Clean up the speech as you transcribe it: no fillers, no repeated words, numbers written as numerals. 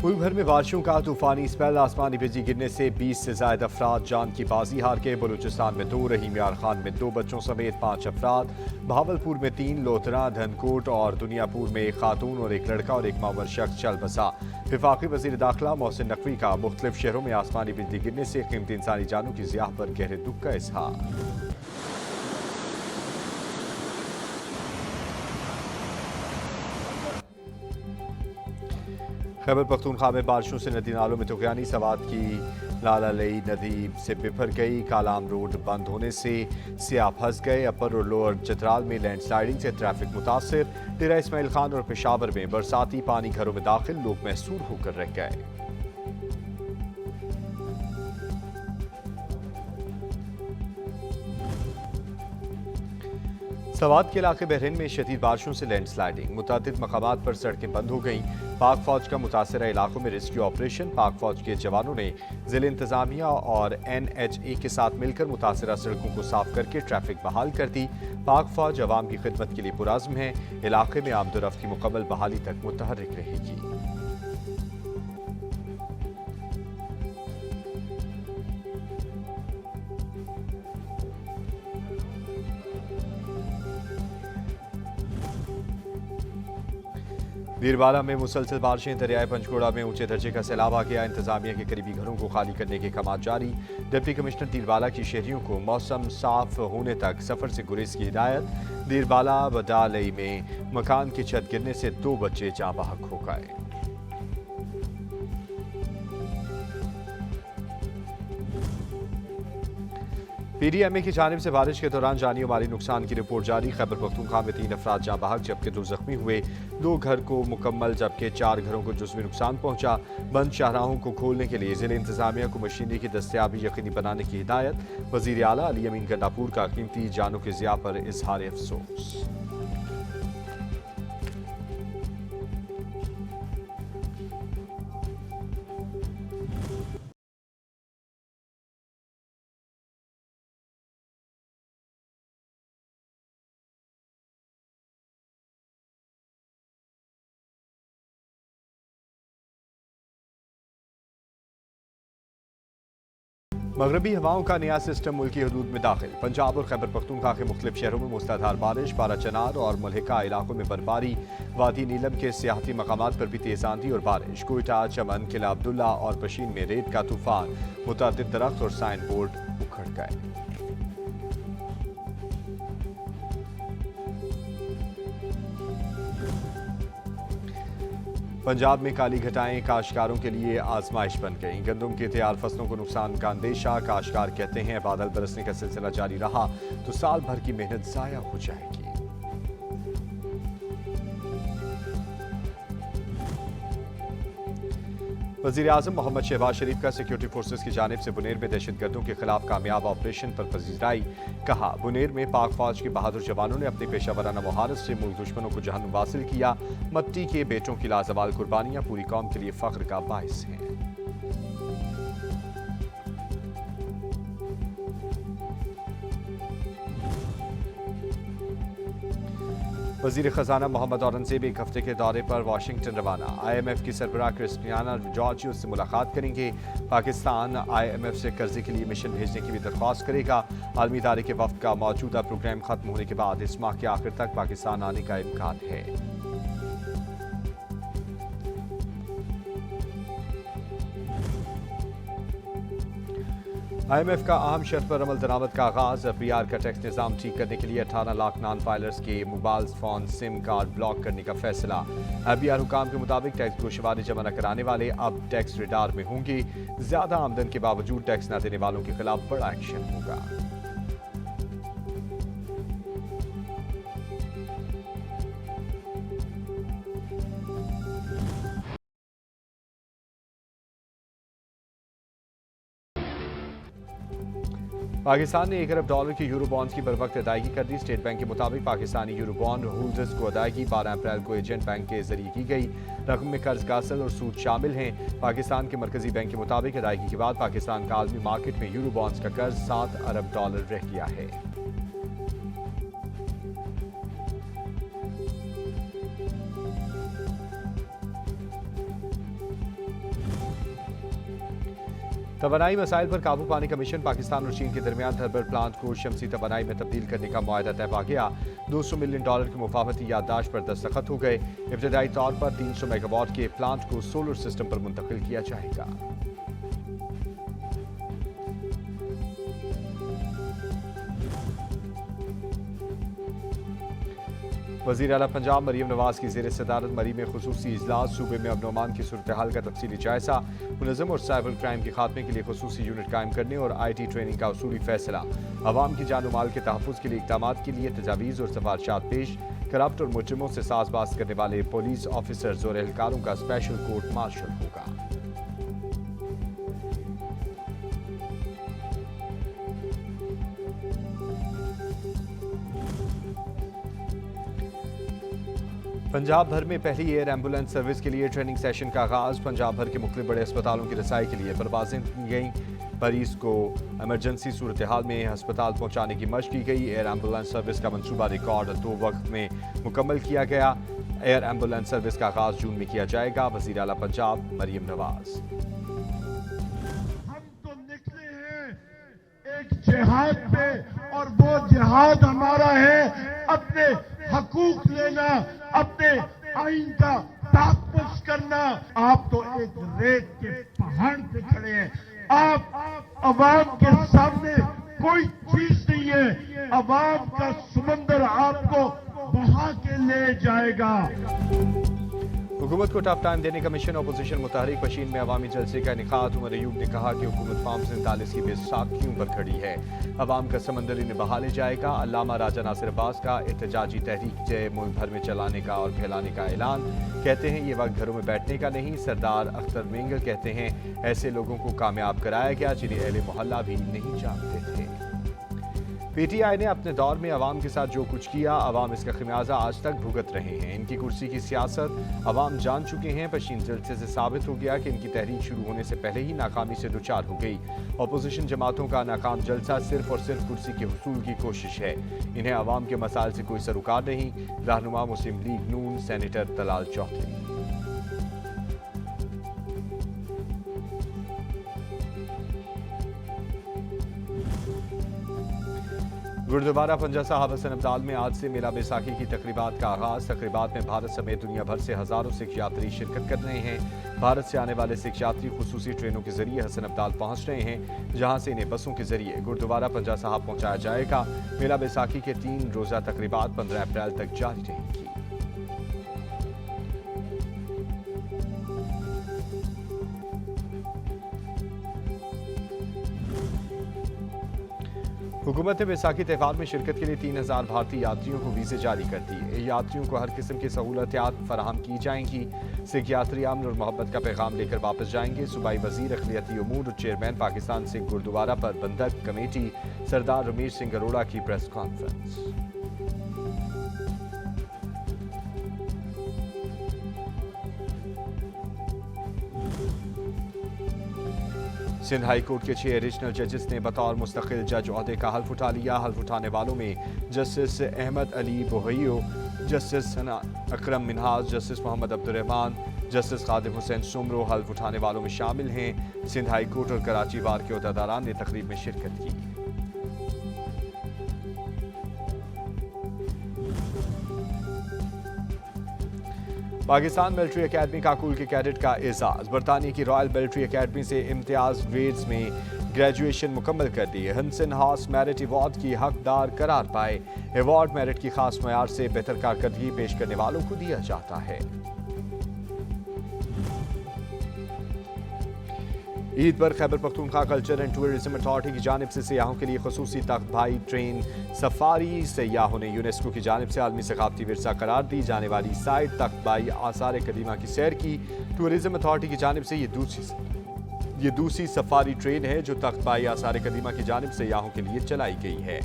मुल्क भर में बारिशों का तूफानी स्पेल, आसमानी बिजली गिरने से 20 से ज्यादा अफराद जान की बाजी हार के। बलूचिस्तान में 2, रहीम यार खान में 2 बच्चों समेत 5 अफराद, बहावलपुर में 3, लोधरा, धनकोट और दुनियापुर में 1 खातून और 1 लड़का और 1 मामूर शख्स चल बसा। वफाकी वजीर दाखिला मोहसिन नकवी का मुख्तलिफ शहरों में आसमानी बिजली गिरने से कीमती इंसानी जानों की ज़िया पर गहरे दुख का इजहार। खैबर पख्तूनख्वा में बारिशों से नदी नालों में तुगयानी, सवात की लाला लई नदी से बिफर गई। कालाम रोड बंद होने से सियाह फंस गए। अपर और लोअर चित्राल में लैंडस्लाइडिंग से ट्रैफिक मुतासर। डेरा इस्माइल खान और पेशावर में बरसाती पानी घरों में दाखिल, लोग महसूर होकर रह गए। सवात के इलाके बहरीन में शदीद बारिशों से लैंडस्लाइडिंग, मुतादिद मकामात पर सड़कें बंद हो गईं। पाक फौज का मुतासरा इलाकों में रेस्क्यू ऑपरेशन। पाक फौज के जवानों ने जिला इंतजामिया और NHA के साथ मिलकर मुतासरा सड़कों को साफ करके ट्रैफिक बहाल कर दी। पाक फौज अवाम की खिदमत के लिए पुराज़्म है। इलाके में आमदोरफ्त की मुकम्मल बहाली तक मुतहर्रिक रहेगी। बीरबाला में मुसलसल बारिशें, दरियाए पंचगोड़ा में ऊंचे दर्जे का सैलाब आ गया। इंतजामिया के करीबी घरों को खाली करने के काम जारी। डिप्टी कमिश्नर दीरबाला की शहरियों को मौसम साफ होने तक सफर से गुरेज की हिदायत। दीरबाला बदालई में मकान की छत गिरने से 2 बच्चे जाँ बहक हो गए। PDMA की जानिब से बारिश के दौरान जानी और माली नुकसान की रिपोर्ट जारी। खैबर पख्तूनख्वा में 3 अफराद जाँ बहक जबकि 2 जख्मी हुए। 2 घर को मुकम्मल जबकि 4 घरों को जुज़वी नुकसान पहुंचा। बंद शाहराहों को खोलने के लिए जिले इंतजामिया को मशीनरी की दस्तयाबी यकीनी बनाने की हिदायत। वज़ीर आला अली अमीन गंडापुर का कीमती जानों की ज़िया पर इजहार अफसोस। मगरबी हवाओं का नया सिस्टम मुल्की हदूद में दाखिल। पंजाब और खैबर पख्तूनख्वा के मुख्तलिफ शहरों में मूसलाधार बारिश, बाराचनार और मलहिका इलाकों में बर्फबारी। वादी नीलम के सियाहती मकामात पर भी तेज आंधी और बारिश। कोयटा, चमन, किला अब्दुल्ला और पशीन में रेत का तूफान, मुतादिद दरख्त और साइन बोर्ड उखड़ गए। पंजाब में काली घटाएं काश्तकारों के लिए आजमाइश बन गईं। गंदम की तैयार फसलों को नुकसान का अंदेशा। काश्तकार कहते हैं बादल बरसने का सिलसिला जारी रहा तो साल भर की मेहनत जाया हो जाएगी। वज़ीर आज़म मोहम्मद शहबाज शरीफ का सिक्योरिटी फोर्सेस की जानिब से बुनेर में दहशतगर्दों के खिलाफ कामयाब ऑपरेशन पर पजीराई। कहा, बुनेर में पाक फौज के बहादुर जवानों ने अपनी पेशावराना महारत से मुल्क दुश्मनों को जहन्नुम हासिल किया। मट्टी के बेटों की लाजवाल कुर्बानियां पूरी कौम के लिए फख्र का बाइस हैं। वज़ीर ख़जाना मोहम्मद औरंगज़ेब 1 हफ्ते के दौरे पर वाशिंगटन रवाना। IMF की सरबराह क्रिस्टियाना जॉर्जियो से मुलाकात करेंगे। पाकिस्तान IMF से कर्जे के लिए मिशन भेजने की भी दरख्वास्त करेगा। आलमी इदारे के वफ्द का मौजूदा प्रोग्राम खत्म होने के बाद इस माह के आखिर तक पाकिस्तान आने का इम्कान है। IMF का अहम शर्त पर अमल दरामद का आगाज। PR का टैक्स निज़ाम ठीक करने के लिए 18 लाख नॉन फाइलर्स के mobile phone SIM card block करने का फैसला। IBR हुकाम के मुताबिक टैक्स गोशवारे जमा न कराने वाले अब टैक्स रिडार में होंगे। ज्यादा आमदन के बावजूद टैक्स न देने वालों के खिलाफ बड़ा एक्शन होगा। पाकिस्तान ने $1 अरब की यूरो बॉन्ड्स की बरवक्त अदायगी कर दी। स्टेट बैंक के मुताबिक पाकिस्तानी यूरो बॉन्ड होल्डर्स को अदायगी 12 अप्रैल को एजेंट बैंक के जरिए की गई। रकम में कर्ज का असल और सूद शामिल हैं। पाकिस्तान के मरकजी बैंक के मुताबिक अदायगी के बाद पाकिस्तान का आलमी मार्केट में यूरो बॉन्ड्स का कर्ज $7 अरब रह गया है। तवानाई मसाइल पर काबू पाने का मिशन पाकिस्तान और चीन के दरमियान थर्मल प्लांट को शमसी तवानाई में तब्दील करने का मुआहदा तय पा गया। $200 मिलियन की मुफाहमती याददाश्त पर दस्तखत हो गए। इब्तदाई तौर पर 300 मेगावाट के प्लांट को सोलर सिस्टम पर मुंतकिल किया जाएगा। वज़ीर आला पंजाब मरीम नवाज की ज़ेर सदारत मरी में खुसूसी इजलास। सूबे में अमन अमान की सूरत हाल का तफसीली जायजा। मुनज़्ज़म और साइबर क्राइम के खात्मे के लिए खुसूसी यूनिट कायम करने और IT ट्रेनिंग का उसूली फैसला। अवाम की जान माल के तहफ़्फ़ुज़ के लिए इक़दाम के लिए तजावीज़ और सिफारिशात पेश। करप्ट और मुजरिमों से साज़बाज़ करने वाले पुलिस ऑफिसर्स और एहलकारों का स्पेशल कोर्ट मार्शल होगा। पंजाब भर में पहली एयर एम्बुलेंस सर्विस के लिए ट्रेनिंग सेशन का आगाज। पंजाब भर के मुख्तलिफ बड़े अस्पतालों की रसाई के लिए परवाजें की गईं। मरीज को एमरजेंसी सूरत हाल में अस्पताल पहुंचाने की मशक की गई। एयर एम्बुलेंस सर्विस का मनसूबा रिकॉर्ड 2 वक्त में मुकम्मल किया गया। एयर एम्बुलेंस सर्विस का आगाज जून में किया जाएगा। वज़ीर आला पंजाब मरीम नवाज। हम तो निकले हैं एक जिहाद पे और वो जिहाद हमारा है अपने हकूक लेना, अपने आइन का तहफ़्फ़ुज़ करना। आप तो एक रेत के पहाड़ पे खड़े हैं। आप अवाम के सामने कोई चीज नहीं है। अवाम का समंदर आपको बहा के ले जाएगा। हुकूमत को टफ टाइम देने का मिशन। अपोजिशन मुतहरिक पशीन में अवामी जलसे का इनेकाद। उमर अयूब ने कहा कि हुकूमत फार्म 47 की बेसाखियों पर खड़ी है। अवाम का समंदर इन्हें बहा ले जाएगा। अल्लामा राजा नासिर अब्बास का एहतजाजी तहरीक जय मुल्क भर में चलाने का और फैलाने का ऐलान। कहते हैं ये वक्त घरों में बैठने का नहीं। सरदार अख्तर मेंगल कहते हैं ऐसे लोगों को कामयाब कराया गया जिन्हें अहले मोहल्ला भी नहीं जानते थे। PTI ने अपने दौर में अवाम के साथ जो कुछ किया, अवाम इसका खमियाजा आज तक भुगत रहे हैं। इनकी कुर्सी की सियासत अवाम जान चुके हैं। पशीन जलसे से साबित हो गया कि इनकी तहरीक शुरू होने से पहले ही नाकामी से दुचार हो गई। अपोजिशन जमातों का नाकाम जलसा सिर्फ और सिर्फ कुर्सी के हुसूल की कोशिश है। इन्हें अवाम के मसाइल से कोई सरोकार नहीं। रहनुमा मुस्लिम लीग नून सेनेटर तलाल चौधरी। गुरुद्वारा पंजा साहब हसन अब्दाल में आज से मेला बैसाखी की तकरीबात का आगाज। तकरीबात में भारत समेत दुनिया भर से हजारों सिख यात्री शिरकत कर रहे हैं। भारत से आने वाले सिख यात्री खुसूसी ट्रेनों के जरिए हसन अब्दाल पहुंच रहे हैं, जहां से इन्हें बसों के जरिए गुरुद्वारा पंजा साहब पहुंचाया जाएगा। मेला बैसाखी के 3 रोजा तकरीबात 15 अप्रैल तक जारी रहेंगी। हुकूमत ने बैसाखी त्यौहार में शिरकत के लिए 3000 भारतीय यात्रियों को वीज़े जारी कर दिए। यात्रियों को हर किस्म की सहूलतियात फराहम की जाएंगी। सिख यात्री अमन और मोहब्बत का पैगाम लेकर वापस जाएंगे। सूबाई वजीर अक़लियती उमूर और चेयरमैन पाकिस्तान सिख गुरुद्वारा प्रबंधक कमेटी सरदार रमेश सिंह अरोड़ा की press conference. Sindh high court के 6 एडिशनल जजेस ने बतौर मुस्तकिल जज ओहदे का हल्फ उठा लिया। हल्फ उठाने वालों में justice Ahmed Ali Bohio, justice Sana Akram Minhaj, justice Mohammad Abdurrahman, justice Khadim Hussain Soomro हल्फ उठाने वालों में शामिल हैं। सिंध हाई कोर्ट और कराची बार के ओहदेदारान ने तकरीब में शिरकत की। पाकिस्तान मिलिट्री अकेडमी काकुल के कैडेट का एजाज। बरतानिया की रॉयल मिलिट्री अकेडमी से इम्तियाज ग्रेड्स में ग्रेजुएशन मुकम्मल कर दी। हंसन हॉर्स मेरिट अवार्ड की हकदार करार पाए। अवार्ड मेरिट की खास मयार से बेहतर कारकर्दगी पेश करने वालों को दिया जाता है। ईद पर Khyber Pakhtunkhwa culture and tourism authority की जानिब से सयाहों के लिए खुसूसी तख्त भाई ट्रेन सफारी। सयाहों ने यूनेस्को की जानिब से आलमी सकाफती विरसा करार दी जाने वाली साइट तख्त भाई आसार कदीमा की सैर की। टूरिज्म अथॉरिटी की जानिब से ये दूसरी सफारी ट्रेन है जो तख्त भाई आसार कदीमा की जानिब सयाहों के लिए चलाई गई है।